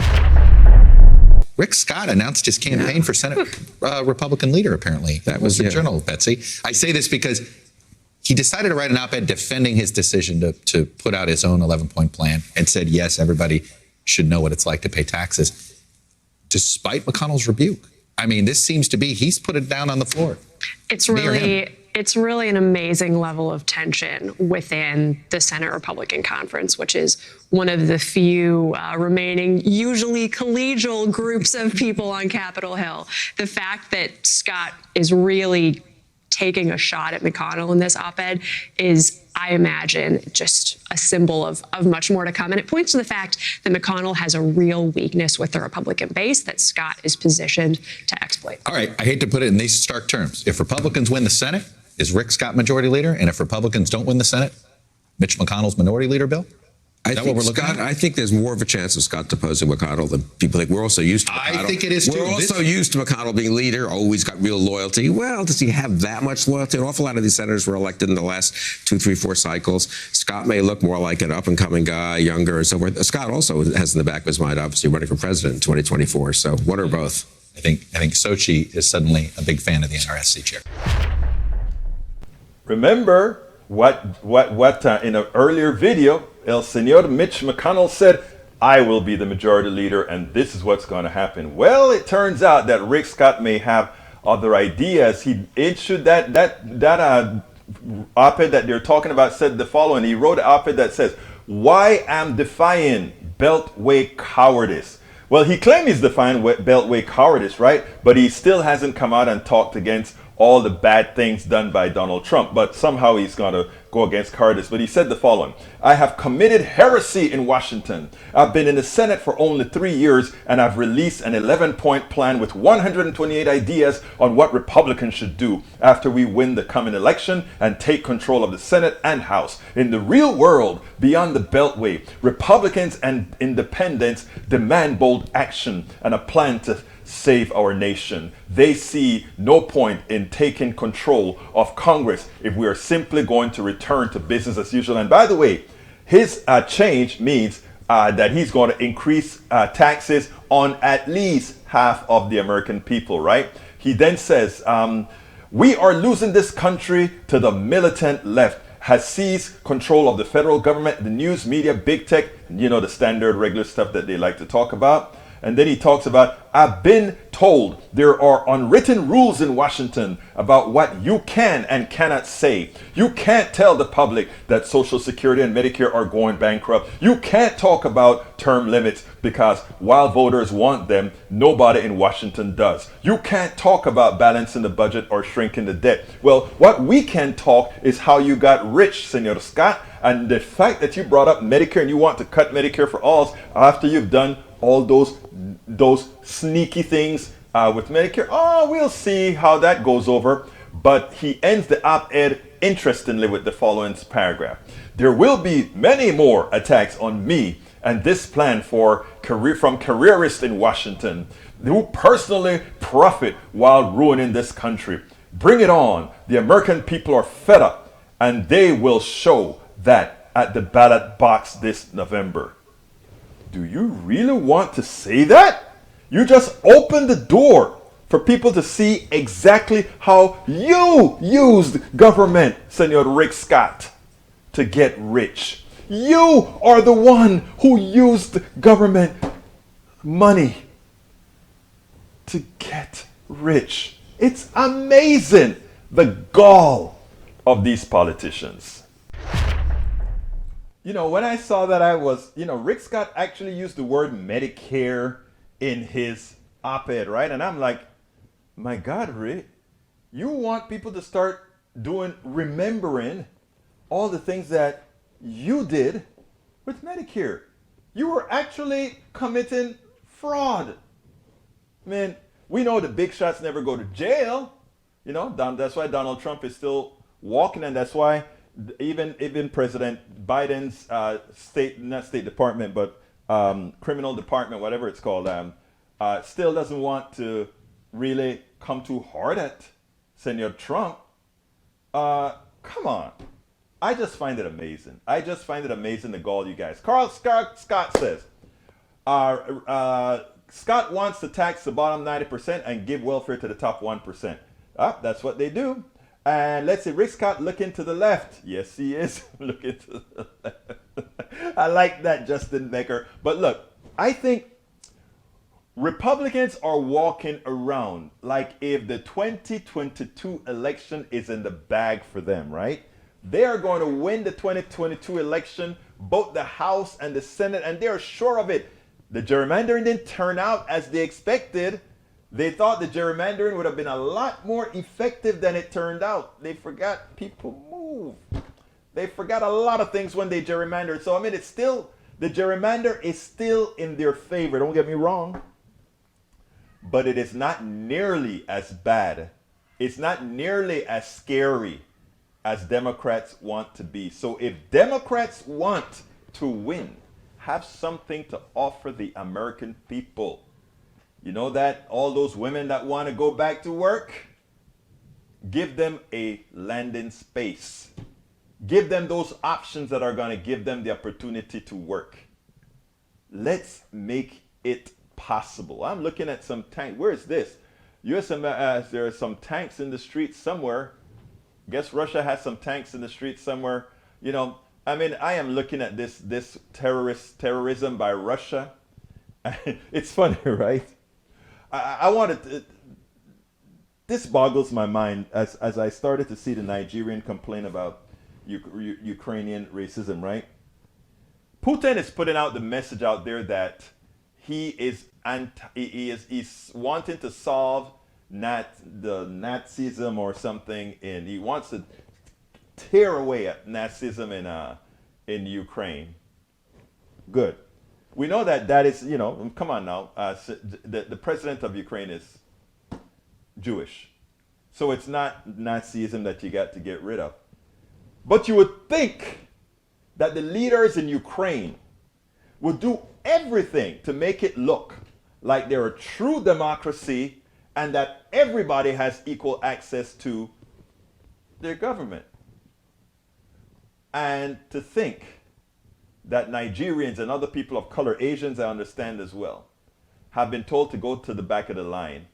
Rick Scott announced his campaign for Senate Republican leader, apparently. That was the Journal, Betsy. I say this because he decided to write an op-ed defending his decision to put out his own 11-point plan and said, yes, everybody should know what it's like to pay taxes, despite McConnell's rebuke. I mean, this seems to be, he's put it down on the floor. It's really an amazing level of tension within the Senate Republican Conference, which is one of the few remaining, usually collegial groups of people on Capitol Hill. The fact that Scott is really taking a shot at McConnell in this op-ed is, I imagine, just a symbol of much more to come. And it points to the fact that McConnell has a real weakness with the Republican base that Scott is positioned to exploit. All right, I hate to put it in these stark terms. If Republicans win the Senate, is Rick Scott majority leader? And if Republicans don't win the Senate, Mitch McConnell's minority leader bill? I think there's more of a chance of Scott deposing McConnell than people think. We're also used to McConnell. I think it is too. We're also used to McConnell being leader, always got real loyalty. Well, does he have that much loyalty? An awful lot of these senators were elected in the last 2, 3, 4 cycles. Scott may look more like an up-and-coming guy, younger and so forth. Scott also has in the back of his mind, obviously, running for president in 2024. So one or both. I think Sochi is suddenly a big fan of the NRSC chair. Remember what in an earlier video, El Señor Mitch McConnell said, I will be the majority leader, and this is what's going to happen. Well, it turns out that Rick Scott may have other ideas. He issued that op-ed that they're talking about said the following. He wrote an op-ed that says, why I'm defying Beltway cowardice. Well, he claims he's defying Beltway cowardice, right? But he still hasn't come out and talked against all the bad things done by Donald Trump, but somehow he's going to go against Curtis. But he said the following: I have committed heresy in Washington. I've been in the Senate for only 3 years, and I've released an 11-point plan with 128 ideas on what Republicans should do after we win the coming election and take control of the Senate and House. In the real world, beyond the Beltway, Republicans and independents demand bold action and a plan to save our nation. They see no point in taking control of Congress if we are simply going to return to business as usual. And by the way, his change means that he's going to increase taxes on at least half of the American people, right? He then says, we are losing this country to the militant left, has seized control of the federal government, the news media, big tech, you know, the standard regular stuff that they like to talk about. And then he talks about, I've been told there are unwritten rules in Washington about what you can and cannot say. You can't tell the public that Social Security and Medicare are going bankrupt. You can't talk about term limits because while voters want them, nobody in Washington does. You can't talk about balancing the budget or shrinking the debt. Well, what we can talk is how you got rich, Senor Scott. And the fact that you brought up Medicare and you want to cut Medicare for all after you've done all those sneaky things with Medicare. Oh, we'll see how that goes over. But he ends the op-ed interestingly with the following paragraph: there will be many more attacks on me and this plan from careerists in Washington who personally profit while ruining this country. Bring it on. The American people are fed up, and they will show that at the ballot box this November. Do you really want to say that? You just opened the door for people to see exactly how you used government, Senor Rick Scott, to get rich. You are the one who used government money to get rich. It's amazing, the gall of these politicians. You know, when I saw that, Rick Scott actually used the word Medicare in his op-ed, right? And I'm like, my God, Rick, you want people to start remembering all the things that you did with Medicare. You were actually committing fraud. Man, we know the big shots never go to jail. You know, that's why Donald Trump is still walking, and that's why even President Biden's not State Department, but criminal department, whatever it's called, still doesn't want to really come too hard at Senor Trump. Come on. I just find it amazing. I just find it amazing, the gall, you guys. Scott says, Scott wants to tax the bottom 90% and give welfare to the top 1%. That's what they do. And let's see, Rick Scott looking to the left. Yes, he is looking to the left. I like that, Justin Becker. But look, I think Republicans are walking around like if the 2022 election is in the bag for them, right? They are going to win the 2022 election, both the House and the Senate, and they're sure of it. The gerrymandering didn't turn out as they expected. They thought the gerrymandering would have been a lot more effective than it turned out. They forgot people move. They forgot a lot of things when they gerrymandered. So, I mean, the gerrymander is still in their favor. Don't get me wrong. But it is not nearly as bad. It's not nearly as scary as Democrats want to be. So if Democrats want to win, have something to offer the American people. You know that all those women that want to go back to work, give them a landing space. Give them those options that are going to give them the opportunity to work. Let's make it possible. I'm looking at some tanks. Where is this? There are some tanks in the streets somewhere. Guess Russia has some tanks in the streets somewhere. You know, I mean, I am looking at this terrorism by Russia. It's funny, right? I wanted to, this boggles my mind as I started to see the Nigerian complain about Ukrainian racism, right? Putin is putting out the message out there that he's wanting to solve the Nazism or something, and he wants to tear away at Nazism in Ukraine. Good. We know that is, come on now. The president of Ukraine is Jewish. So it's not Nazism that you got to get rid of. But you would think that the leaders in Ukraine would do everything to make it look like they're a true democracy and that everybody has equal access to their government. And to think that Nigerians and other people of color, Asians I understand as well, have been told to go to the back of the line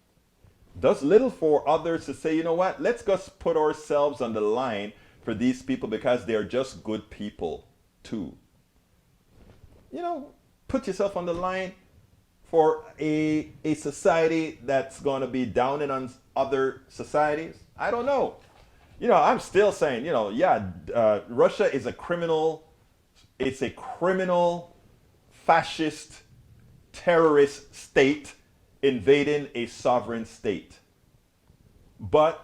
does little for others to say, you know what, let's just put ourselves on the line for these people because they're just good people too. Put yourself on the line for a society that's going to be downing on other societies. I don't know. I'm still saying, Russia is a criminal. It's a criminal, fascist, terrorist state invading a sovereign state. But,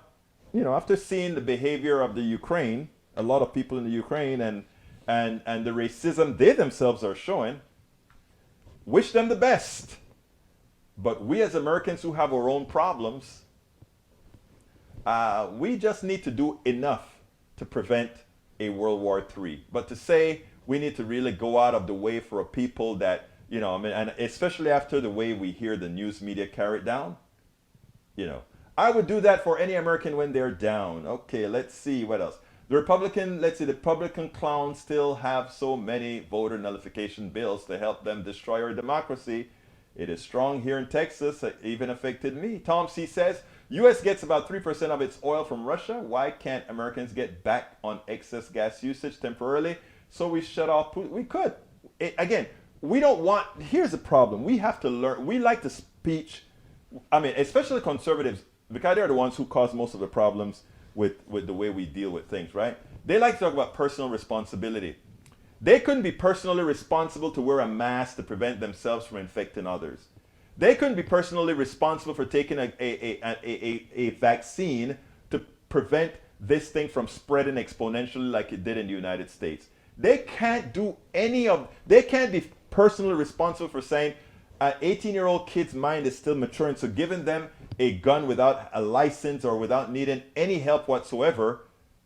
after seeing the behavior of the Ukraine, a lot of people in the Ukraine and the racism they themselves are showing, wish them the best. But we as Americans who have our own problems, we just need to do enough to prevent a World War III. But to say we need to really go out of the way for a people that, and especially after the way we hear the news media carry it down, I would do that for any American when they're down. Okay, let's see what else. The Republican clowns still have so many voter nullification bills to help them destroy our democracy. It is strong here in Texas. It even affected me. Tom C. says, U.S. gets about 3% of its oil from Russia. Why can't Americans get back on excess gas usage temporarily? So we shut off Putin. We could. Again, we don't want, here's the problem. We have to learn. We like to speech, especially conservatives, because they're the ones who cause most of the problems with the way we deal with things, right? They like to talk about personal responsibility. They couldn't be personally responsible to wear a mask to prevent themselves from infecting others. They couldn't be personally responsible for taking a vaccine to prevent this thing from spreading exponentially like it did in the United States. They can't be personally responsible for saying an 18-year-old kid's mind is still maturing, so giving them a gun without a license or without needing any help whatsoever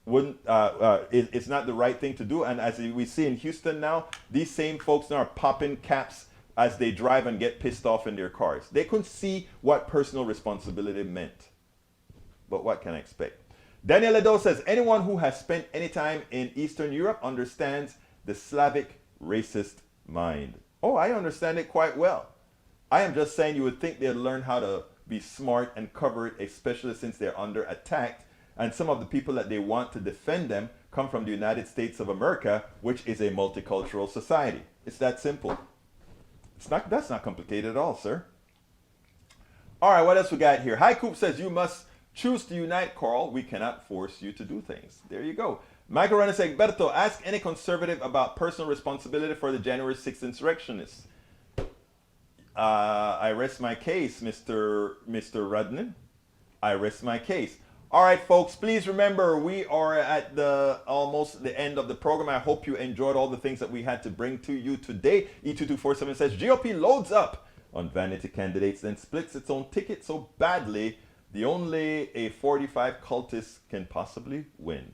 it's not the right thing to do. And as we see in Houston now, these same folks now are popping caps as they drive and get pissed off in their cars. They couldn't see what personal responsibility meant. But what can I expect? Daniel Edo says, anyone who has spent any time in Eastern Europe understands the Slavic racist mind. Oh, I understand it quite well. I am just saying you would think they'd learn how to be smart and cover it, especially since they're under attack. And some of the people that they want to defend them come from the United States of America, which is a multicultural society. It's that simple. That's not complicated at all, sir. All right, what else we got here? Hi Coop says, you must choose to unite, Carl. We cannot force you to do things. There you go. Michael Renner says, Berto, ask any conservative about personal responsibility for the January 6th insurrectionists. I rest my case, Mr. Rudnin. I rest my case. All right, folks, please remember we are at almost the end of the program. I hope you enjoyed all the things that we had to bring to you today. E2247 says, GOP loads up on vanity candidates, then splits its own ticket so badly the only a 45 cultist can possibly win.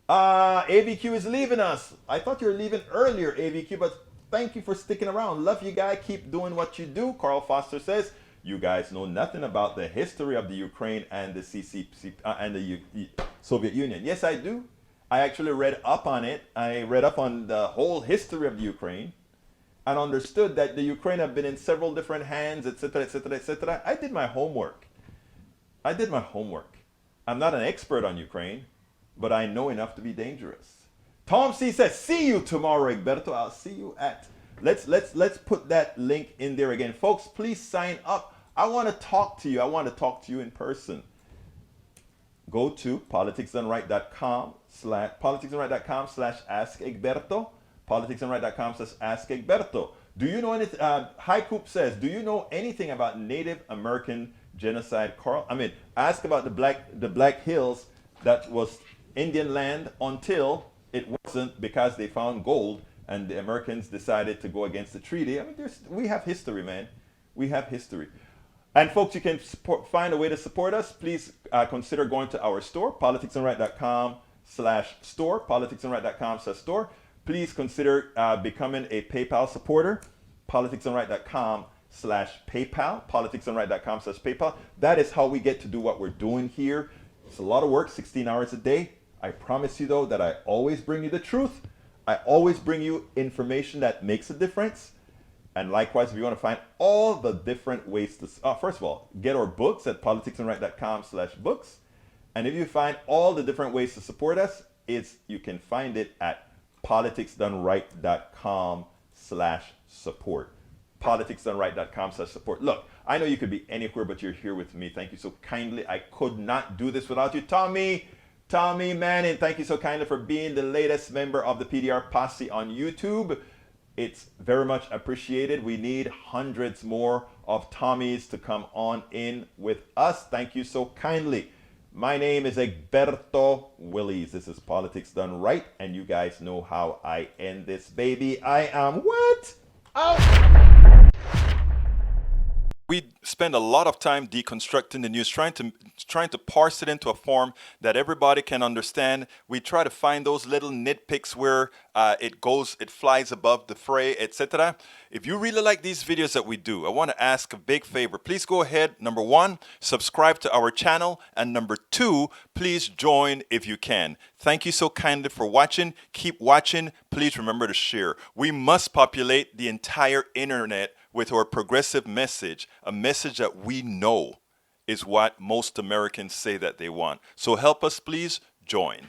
AVQ is leaving us. I thought you were leaving earlier, AVQ, but thank you for sticking around. Love you guys. Keep doing what you do. Carl Foster says, you guys know nothing about the history of the Ukraine and the Soviet Union. Yes, I do. I actually read up on it. I read up on the whole history of the Ukraine and understood that the Ukraine have been in several different hands, etc., etc., etc. I did my homework. I'm not an expert on Ukraine, but I know enough to be dangerous. Tom C says, see you tomorrow, Egberto. I'll see you at... Let's put that link in there again. Folks, please sign up. I want to talk to you. I want to talk to you in person. Go to politicsandright.com/ask Egberto. Politicsandright.com/ask Egberto. Do you know anything? Hi Coop says, do you know anything about Native American genocide. Ask about the Black Hills that was Indian land until it wasn't, because they found gold and the Americans decided to go against the treaty. We have history, man. We have history. And folks, you can find a way to support us. Please consider going to our store, politicsandright.com/store, politicsandright.com/store. Please consider becoming a PayPal supporter, politicsandright.com/PayPal, politicsandright.com/PayPal. That is how we get to do what we're doing here. It's a lot of work, 16 hours a day. I promise you, though, that I always bring you the truth. I always bring you information that makes a difference. And likewise, if you want to find all the different ways to, first of all, get our books at politicsandright.com/books. And if you find all the different ways to support us, you can find it at politicsdoneright.com/support. politicsdoneright.com/support. Look, I know you could be anywhere, but you're here with me. Thank you so kindly. I could not do this without you. Tommy Manning, thank you so kindly for being the latest member of the PDR Posse on YouTube. It's very much appreciated. We need hundreds more of Tommies to come on in with us. Thank you so kindly. My name is Egberto Willies. This is Politics Done Right, and you guys know how I end this baby. I am what? Out! We spend a lot of time deconstructing the news, trying to parse it into a form that everybody can understand. We try to find those little nitpicks where it flies above the fray, etc. If you really like these videos that we do, I want to ask a big favor. Please go ahead, number one, subscribe to our channel, and number two, please join if you can. Thank you so kindly for watching. Keep watching. Please remember to share. We must populate the entire internet with our progressive message, a message that we know is what most Americans say that they want. So help us, please join.